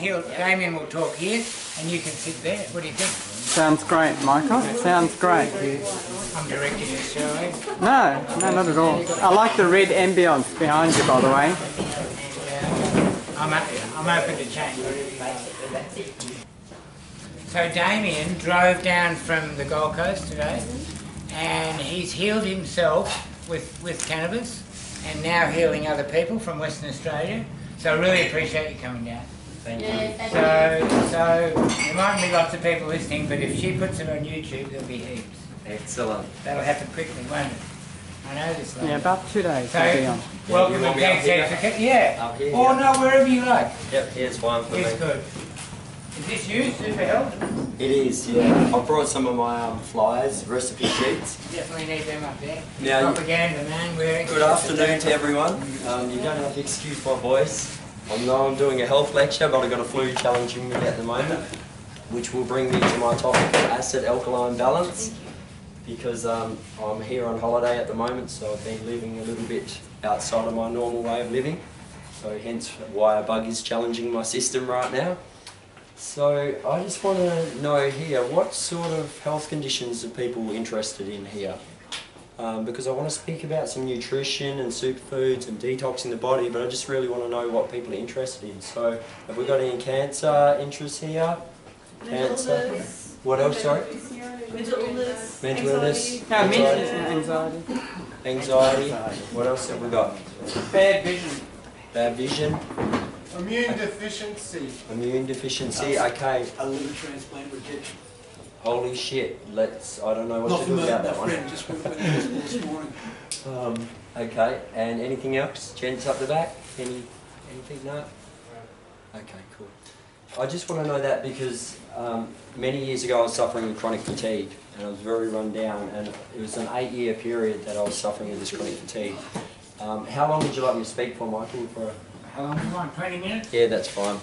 Damien will talk here, and you can sit there. What do you think? Sounds great, Michael. Sounds great. I'm directing this show, eh? No, not at all. I like the red ambience behind you, by the way. I'm open to change. So Damien drove down from the Gold Coast today, and he's healed himself with cannabis, and now healing other people from Western Australia. So I really appreciate you coming down. Thank you. So there might be lots of people listening, but if she puts it on YouTube, there'll be heaps. Excellent. That'll happen quickly, won't it? I know this lady. Yeah, about 2 days. So, I'll be on. welcome and thanks, certificate. Yeah. Up here, Or no, wherever you like. Yep, here's one for me. It's good. Is this you, Super Health? It is, yeah. I brought some of my flyers, recipe sheets. Definitely need them up there. Now, Propaganda, man. Wearing. Good afternoon to everyone. You don't have to excuse my voice. I know I'm doing a health lecture, but I've got a flu challenging me at the moment, which will bring me to my topic of acid-alkaline balance, because I'm here on holiday at the moment, so I've been living a little bit outside of my normal way of living, so hence why a bug is challenging my system right now. So I just want to know here, what sort of health conditions are people interested in here? Because I want to speak about some nutrition and superfoods and detoxing the body, but I just really want to know what people are interested in. So have we got any cancer interests here? Cancer. What else, sorry? Mental illness. Mental illness. Anxiety. Anxiety. What else have we got? Bad vision. Bad vision. Immune deficiency. Immune deficiency, okay. A liver transplant rejection. Holy shit, I don't know what to do about that one. Just went this morning. Okay, and anything else? Gents up the back? Anything? No? Okay, cool. I just want to know that because many years ago I was suffering with chronic fatigue and I was very run down, and it was an 8-year period that I was suffering with this chronic fatigue. How long would you like me to speak for, Michael? How long do you want? 20 minutes? Yeah, that's fine.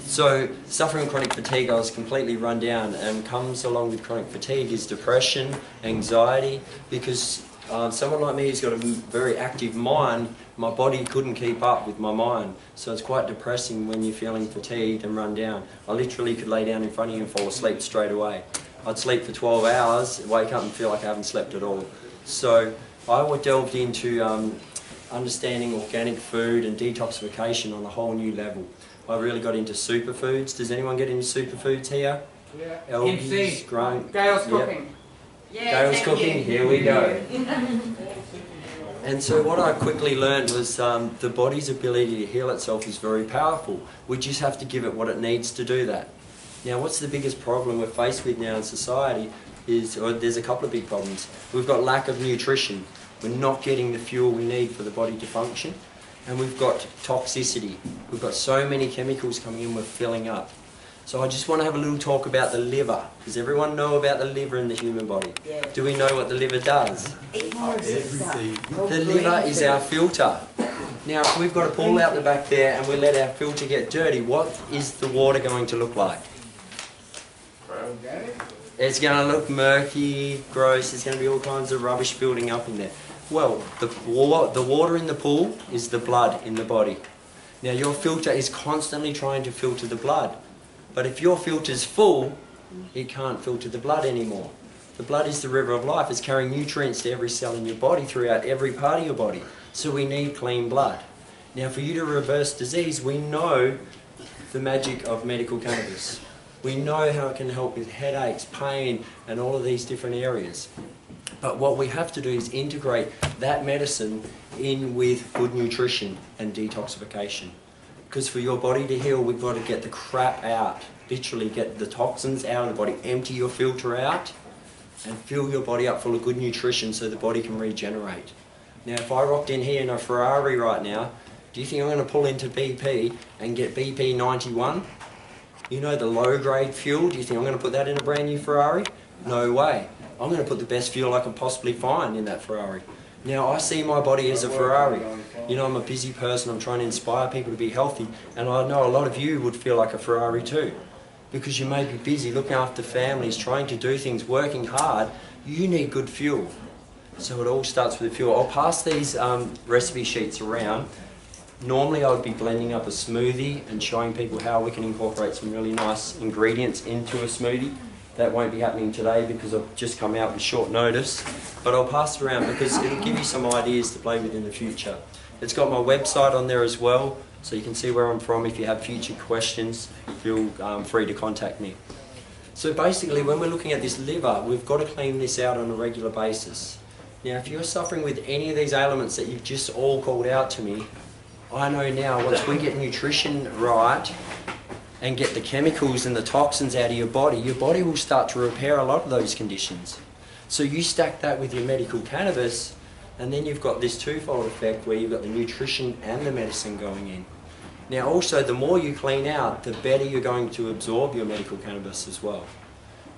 So, suffering chronic fatigue, I was completely run down, and comes along with chronic fatigue is depression, anxiety, because someone like me who's got a very active mind, my body couldn't keep up with my mind. So it's quite depressing when you're feeling fatigued and run down. I literally could lay down in front of you and fall asleep straight away. I'd sleep for 12 hours, wake up and feel like I haven't slept at all. So I delved into understanding organic food and detoxification on a whole new level. I really got into superfoods. Does anyone get into superfoods here? Yeah. Algae, grunt. Gail's cooking. Yeah, Gail's cooking. Here we go. And so what I quickly learned was the body's ability to heal itself is very powerful. We just have to give it what it needs to do that. Now, what's the biggest problem we're faced with now in society is, or there's a couple of big problems. We've got lack of nutrition. We're not getting the fuel we need for the body to function. And we've got toxicity. We've got so many chemicals coming in, we're filling up. So I just want to have a little talk about the liver. Does everyone know about the liver in the human body? Yeah. Do we know what the liver does? Everything. The liver is our filter. Now, if we've got a pool out the back there and we let our filter get dirty, what is the water going to look like? It's going to look murky, gross, there's going to be all kinds of rubbish building up in there. Well, the water in the pool is the blood in the body. Now, your filter is constantly trying to filter the blood. But if your filter's full, it can't filter the blood anymore. The blood is the river of life. It's carrying nutrients to every cell in your body, throughout every part of your body. So we need clean blood. Now, for you to reverse disease, we know the magic of medical cannabis. We know how it can help with headaches, pain, and all of these different areas. But what we have to do is integrate that medicine in with good nutrition and detoxification. Because for your body to heal, we've got to get the crap out. Literally get the toxins out of the body, empty your filter out, and fill your body up full of good nutrition so the body can regenerate. Now, if I rocked in here in a Ferrari right now, do you think I'm going to pull into BP and get BP 91? You know, the low-grade fuel, do you think I'm going to put that in a brand new Ferrari? No way. I'm going to put the best fuel I can possibly find in that Ferrari. Now, I see my body as a Ferrari. You know, I'm a busy person, I'm trying to inspire people to be healthy, and I know a lot of you would feel like a Ferrari too. Because you may be busy looking after families, trying to do things, working hard. You need good fuel. So it all starts with the fuel. I'll pass these recipe sheets around. Normally I would be blending up a smoothie and showing people how we can incorporate some really nice ingredients into a smoothie. That won't be happening today because I've just come out with short notice, but I'll pass it around because it'll give you some ideas to play with in the future. It's got my website on there as well, so you can see where I'm from. If you have future questions, feel free to contact me. So basically, when we're looking at this liver, we've got to clean this out on a regular basis. Now, if you're suffering with any of these ailments that you've just all called out to me, I know now once we get nutrition right and get the chemicals and the toxins out of your body will start to repair a lot of those conditions. So you stack that with your medical cannabis, and then you've got this twofold effect where you've got the nutrition and the medicine going in. Now also, the more you clean out, the better you're going to absorb your medical cannabis as well.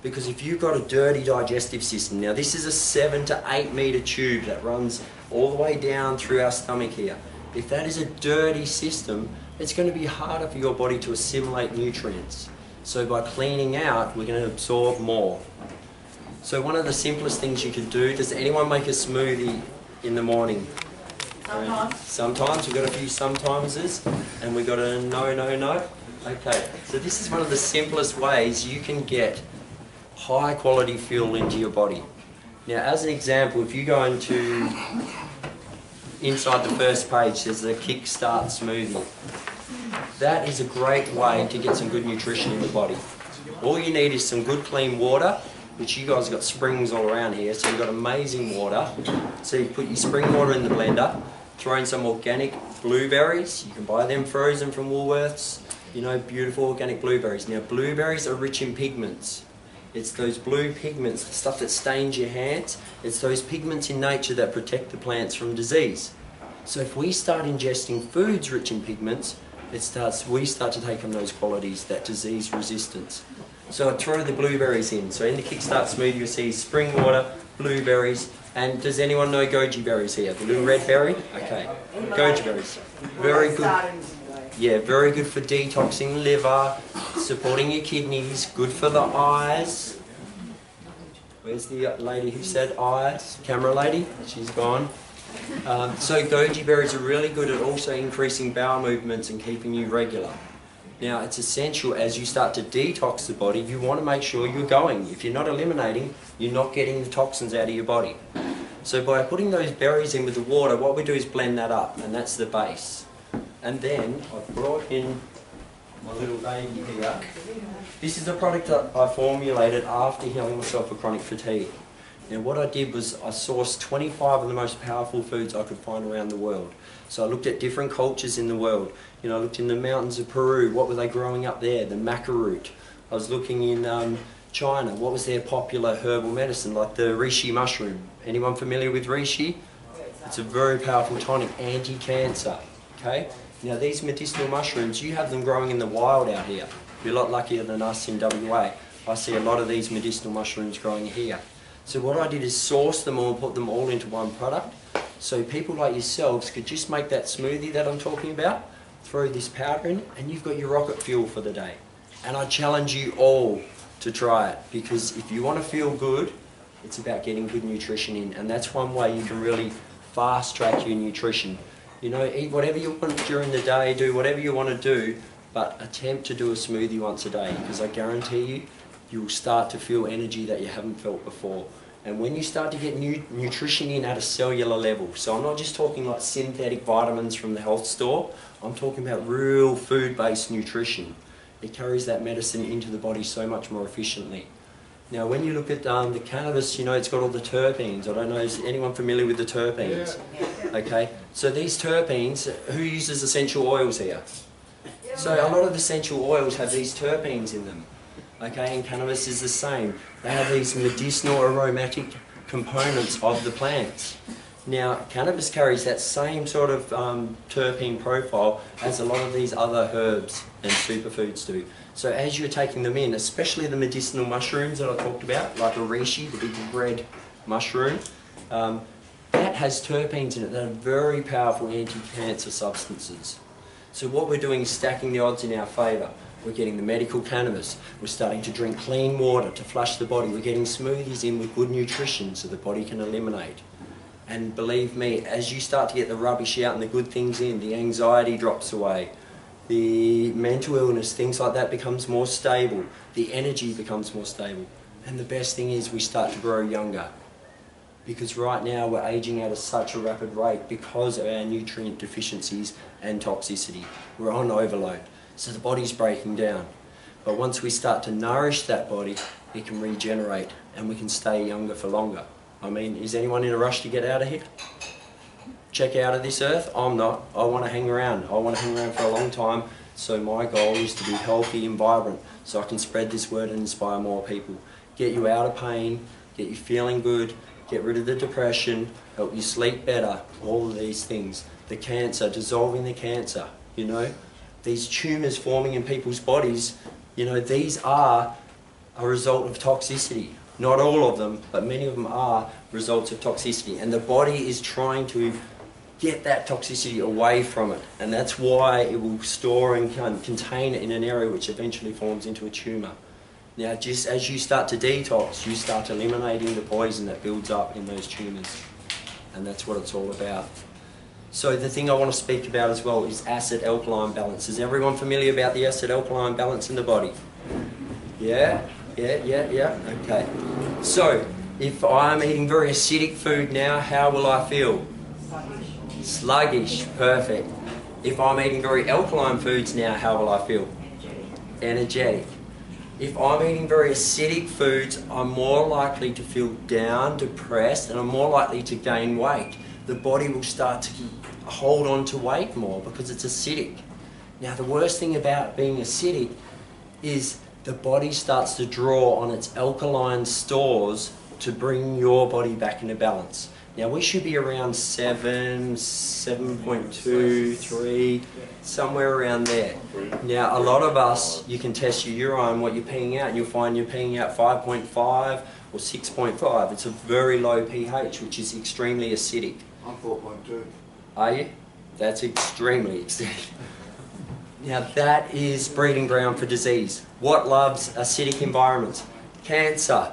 Because if you've got a dirty digestive system, now this is a 7 to 8 metre tube that runs all the way down through our stomach here. If that is a dirty system, it's going to be harder for your body to assimilate nutrients. So by cleaning out, we're going to absorb more. So one of the simplest things you could do, does anyone make a smoothie in the morning? Sometimes. Sometimes, we've got a few sometimes's, and we've got a no. Okay, so this is one of the simplest ways you can get high quality fuel into your body. Now as an example, if you go into inside the first page, there's a Kickstart smoothie. That is a great way to get some good nutrition in the body. All you need is some good clean water, which you guys got springs all around here, so you've got amazing water. So you put your spring water in the blender, throw in some organic blueberries. You can buy them frozen from Woolworths. You know, beautiful organic blueberries. Now blueberries are rich in pigments. It's those blue pigments, the stuff that stains your hands. It's those pigments in nature that protect the plants from disease. So if we start ingesting foods rich in pigments, we start to take on those qualities, that disease resistance. So I throw the blueberries in. So in the Kickstart smoothie you'll see spring water, blueberries, and does anyone know goji berries here? The little red berry? Okay, goji berries. Very good. Yeah, very good for detoxing liver, supporting your kidneys, good for the eyes. Where's the lady who said eyes? Camera lady? She's gone. So goji berries are really good at also increasing bowel movements and keeping you regular. Now it's essential as you start to detox the body, you want to make sure you're going. If you're not eliminating, you're not getting the toxins out of your body. So by putting those berries in with the water, what we do is blend that up, and that's the base. And then I've brought in my little baby here. This is a product that I formulated after healing myself of chronic fatigue. Now what I did was I sourced 25 of the most powerful foods I could find around the world. So I looked at different cultures in the world. You know, I looked in the mountains of Peru, what were they growing up there? The maca root. I was looking in China, what was their popular herbal medicine, like the reishi mushroom. Anyone familiar with reishi? It's a very powerful tonic, anti-cancer. Okay? Now these medicinal mushrooms, you have them growing in the wild out here. You're a lot luckier than us in WA. I see a lot of these medicinal mushrooms growing here. So what I did is source them all and put them all into one product. So people like yourselves could just make that smoothie that I'm talking about, throw this powder in, and you've got your rocket fuel for the day. And I challenge you all to try it, because if you want to feel good, it's about getting good nutrition in, and that's one way you can really fast track your nutrition. You know, eat whatever you want during the day, do whatever you want to do, but attempt to do a smoothie once a day, because I guarantee you, you will start to feel energy that you haven't felt before. And when you start to get nutrition in at a cellular level, so I'm not just talking like synthetic vitamins from the health store, I'm talking about real food-based nutrition. It carries that medicine into the body so much more efficiently. Now when you look at the cannabis, you know, it's got all the terpenes. I don't know, is anyone familiar with the terpenes? Okay, so these terpenes, who uses essential oils here? So a lot of essential oils have these terpenes in them. Okay, and cannabis is the same. They have these medicinal aromatic components of the plants. Now, cannabis carries that same sort of terpene profile as a lot of these other herbs and superfoods do. So as you're taking them in, especially the medicinal mushrooms that I talked about, like a reishi, the big red mushroom, that has terpenes in it that are very powerful anti-cancer substances. So what we're doing is stacking the odds in our favour. We're getting the medical cannabis, we're starting to drink clean water to flush the body, we're getting smoothies in with good nutrition so the body can eliminate. And believe me, as you start to get the rubbish out and the good things in, the anxiety drops away, the mental illness, things like that becomes more stable, the energy becomes more stable. And the best thing is we start to grow younger. Because right now we're aging at such a rapid rate because of our nutrient deficiencies and toxicity. We're on overload, so the body's breaking down. But once we start to nourish that body, it can regenerate and we can stay younger for longer. I mean, is anyone in a rush to get out of here? Check out of this earth? I'm not. I want to hang around. I want to hang around for a long time. So my goal is to be healthy and vibrant so I can spread this word and inspire more people. Get you out of pain, get you feeling good, get rid of the depression, help you sleep better, all of these things. The cancer, dissolving the cancer, you know. These tumours forming in people's bodies, you know, these are a result of toxicity. Not all of them, but many of them are results of toxicity. And the body is trying to get that toxicity away from it. And that's why it will store and contain it in an area which eventually forms into a tumour. Now, just as you start to detox, you start eliminating the poison that builds up in those tumours. And that's what it's all about. So the thing I want to speak about as well is acid-alkaline balance. Is everyone familiar about the acid-alkaline balance in the body? Yeah? Yeah. Okay. So, if I'm eating very acidic food now, how will I feel? Sluggish. Perfect. If I'm eating very alkaline foods now, how will I feel? Energetic. If I'm eating very acidic foods, I'm more likely to feel down, depressed, and I'm more likely to gain weight. The body will start to hold on to weight more because it's acidic. Now, the worst thing about being acidic is the body starts to draw on its alkaline stores to bring your body back into balance. Now, we should be around 7, 7.2, 3, somewhere around there. Now, a lot of us, you can test your urine, what you're peeing out, and you'll find you're peeing out 5.5 or 6.5. It's a very low pH, which is extremely acidic. I'm 4.2. Are you? That's extremely acidic. Now, that is breeding ground for disease. What loves acidic environments? Cancer,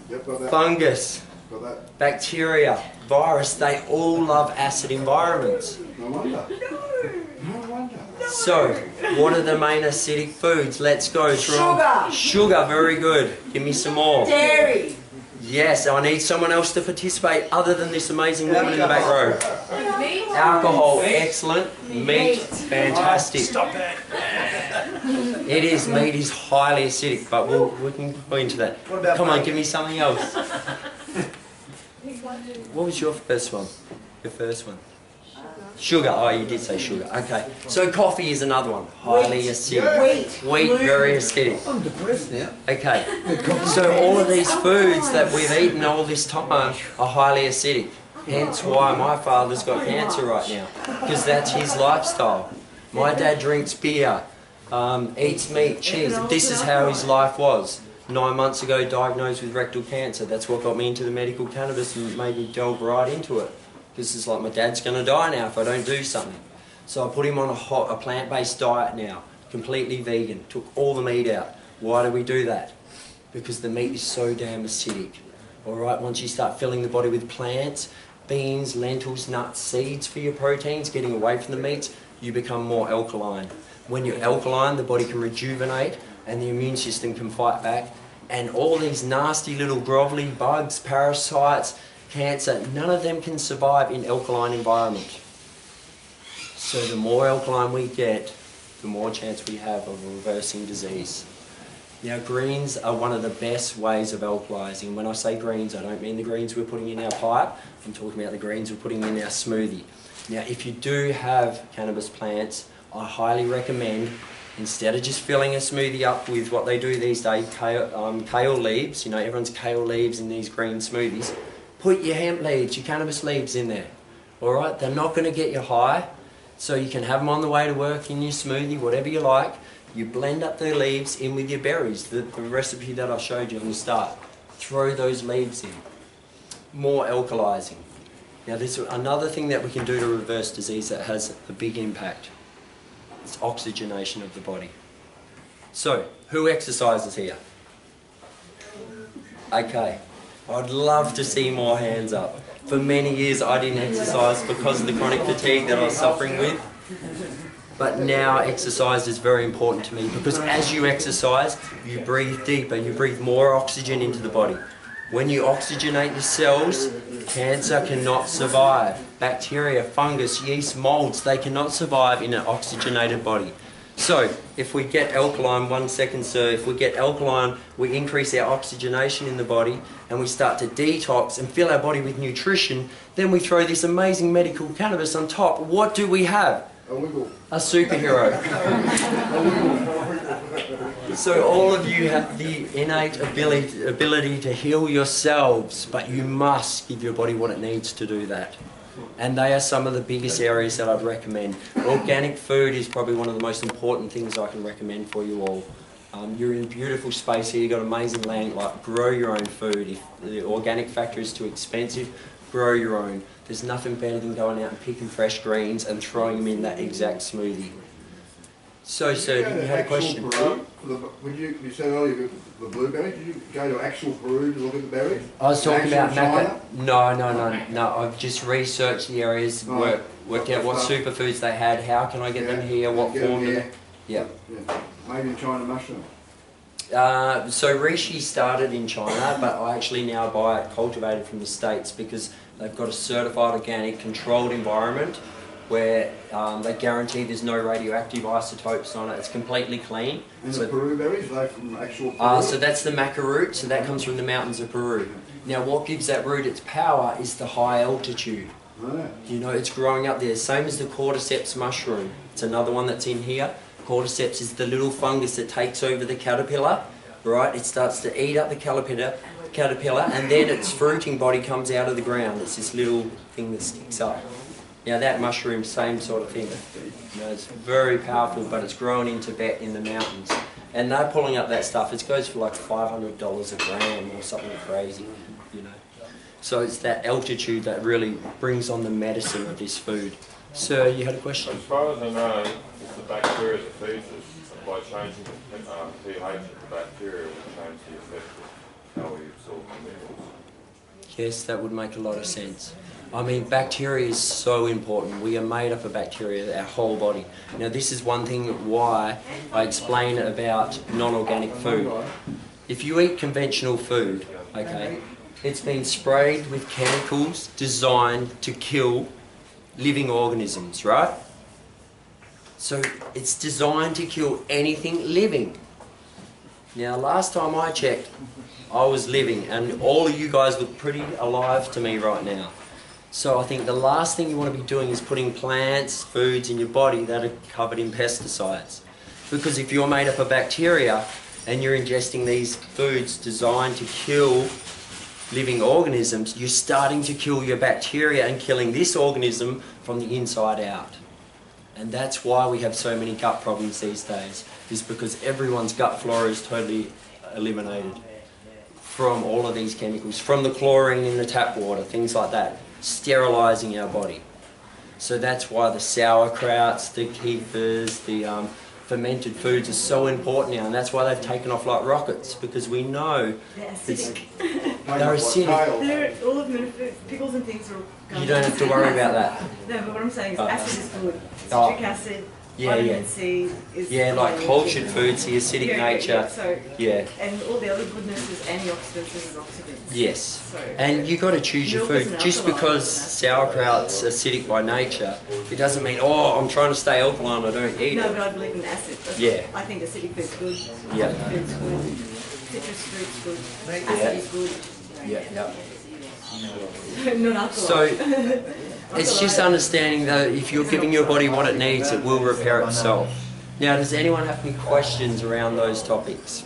Yep, got that. fungus, Got that. bacteria, virus, they all love acid environments. No wonder. No wonder. So, what are the main acidic foods? Let's go through them. Sugar. Sugar, very good. Give me some more. Dairy. Yes, I need someone else to participate other than this amazing woman in the back row. Meat. Alcohol, excellent. Meat, Meat. fantastic. Stop it. It is, meat is highly acidic, but we can go into that. Come on, give me something else. What was your first one? Your first one? Sugar. Oh, you did say sugar. Okay. So coffee is another one. Highly acidic. Wheat. Wheat, very acidic. I'm depressed now. Okay. So all of these foods that we've eaten all this time are highly acidic. Hence why my father's got cancer right now. Because that's his lifestyle. My dad drinks beer, eats meat, cheese. This is how his life was. 9 months ago, diagnosed with rectal cancer. That's what got me into the medical cannabis and made me delve right into it. Because it's like my dad's going to die now if I don't do something. So I put him on a plant-based diet now, completely vegan, took all the meat out. Why do we do that? Because the meat is so damn acidic. Alright, once you start filling the body with plants, beans, lentils, nuts, seeds for your proteins, getting away from the meats, you become more alkaline. When you're alkaline, the body can rejuvenate and the immune system can fight back. And all these nasty little grovelly bugs, parasites, cancer, none of them can survive in alkaline environment. So the more alkaline we get, the more chance we have of reversing disease. Now, greens are one of the best ways of alkalizing. When I say greens, I don't mean the greens we're putting in our pipe. I'm talking about the greens we're putting in our smoothie. Now, if you do have cannabis plants, I highly recommend, instead of just filling a smoothie up with what they do these days, kale leaves, you know, everyone's kale leaves in these green smoothies, put your hemp leaves, your cannabis leaves in there. Alright, they're not going to get you high, so you can have them on the way to work in your smoothie, whatever you like. You blend up the leaves in with your berries, the recipe that I showed you on the start. Throw those leaves in. More alkalizing. Now, there's another thing that we can do to reverse disease that has a big impact. It's oxygenation of the body. So, who exercises here? Okay. I'd love to see more hands up. For many years I didn't exercise because of the chronic fatigue that I was suffering with. But now exercise is very important to me because as you exercise, you breathe deeper, you breathe more oxygen into the body. When you oxygenate your cells, cancer cannot survive. Bacteria, fungus, yeast, molds, they cannot survive in an oxygenated body. So, if we get alkaline, 1 second sir, if we get alkaline, we increase our oxygenation in the body and we start to detox and fill our body with nutrition, then we throw this amazing medical cannabis on top. What do we have? A superhero. So all of you have the innate ability to heal yourselves, but you must give your body what it needs to do that. And they are some of the biggest areas that I'd recommend. Organic food is probably one of the most important things I can recommend for you all. You're in a beautiful space here, you've got amazing land, like grow your own food. If the organic factor is too expensive, grow your own. There's nothing better than going out and picking fresh greens and throwing them in that exact smoothie. So, sir, you had a question? When you said earlier the blueberries, did you go to actual Peru to look at the berries? I was talking about China? No. I've just researched the areas, worked out what superfoods they had, how can I get them here, what form do they... Yeah. Made in China mushroom. So reishi started in China, but I actually now buy it cultivated from the States because they've got a certified organic controlled environment where they guarantee there's no radioactive isotopes on it. It's completely clean. And so, the Peru berries, are they from actual Peru? So that's the maca root, so that comes from the mountains of Peru. Now what gives that root its power is the high altitude. Oh. You know, it's growing up there, same as the cordyceps mushroom. It's another one that's in here. Cordyceps is the little fungus that takes over the caterpillar, right? It starts to eat up the caterpillar and then its fruiting body comes out of the ground. It's this little thing that sticks up. Now that mushroom, same sort of thing. You know, it's very powerful, but it's grown in Tibet in the mountains. And they're pulling up that stuff. It goes for like $500 a gram or something crazy, you know. So it's that altitude that really brings on the medicine of this food. Sir, you had a question? As far as I know, it's the bacteria that feeds us. By changing the pH of the bacteria, will change the effect of how we absorb the minerals. Yes, that would make a lot of sense. I mean, bacteria is so important. We are made up of bacteria, our whole body. Now, this is one thing why I explain about non-organic food. If you eat conventional food, okay, it's been sprayed with chemicals designed to kill living organisms, right? So it's designed to kill anything living. Now, last time I checked, I was living, and all of you guys look pretty alive to me right now. So I think the last thing you want to be doing is putting plants, foods in your body that are covered in pesticides. Because if you're made up of bacteria and you're ingesting these foods designed to kill living organisms, you're starting to kill your bacteria and killing this organism from the inside out. And that's why we have so many gut problems these days, is because everyone's gut flora is totally eliminated from all of these chemicals, from the chlorine in the tap water, things like that, sterilising our body. So that's why the sauerkrauts, the kefirs, the fermented foods are so important now, and that's why they've taken off like rockets, because we know They're acidic. they're acidic. They're all of them, pickles and things are... You don't have to worry about that. No, but what I'm saying is acid is good. Oh. Citric acid, Yeah, vitamin yeah. C is... Yeah, like cultured foods, the acidic nature. So, Yeah. and all the other goodness is antioxidants and oxidants. Yes. So, And you got to choose your milk is food. an Just alkaline, because isn't it? sauerkraut's acidic by nature, it doesn't mean, oh, I'm trying to stay alkaline, I don't eat no, it. but I believe in acid. Yeah. I think acidic food's good. Yeah. Citric food's good. Citrus fruit's good. Yeah. Acid is good. Yeah. Not alcohol. So it's just understanding that if you're giving your body what it needs, it will repair itself. Now, does anyone have any questions around those topics?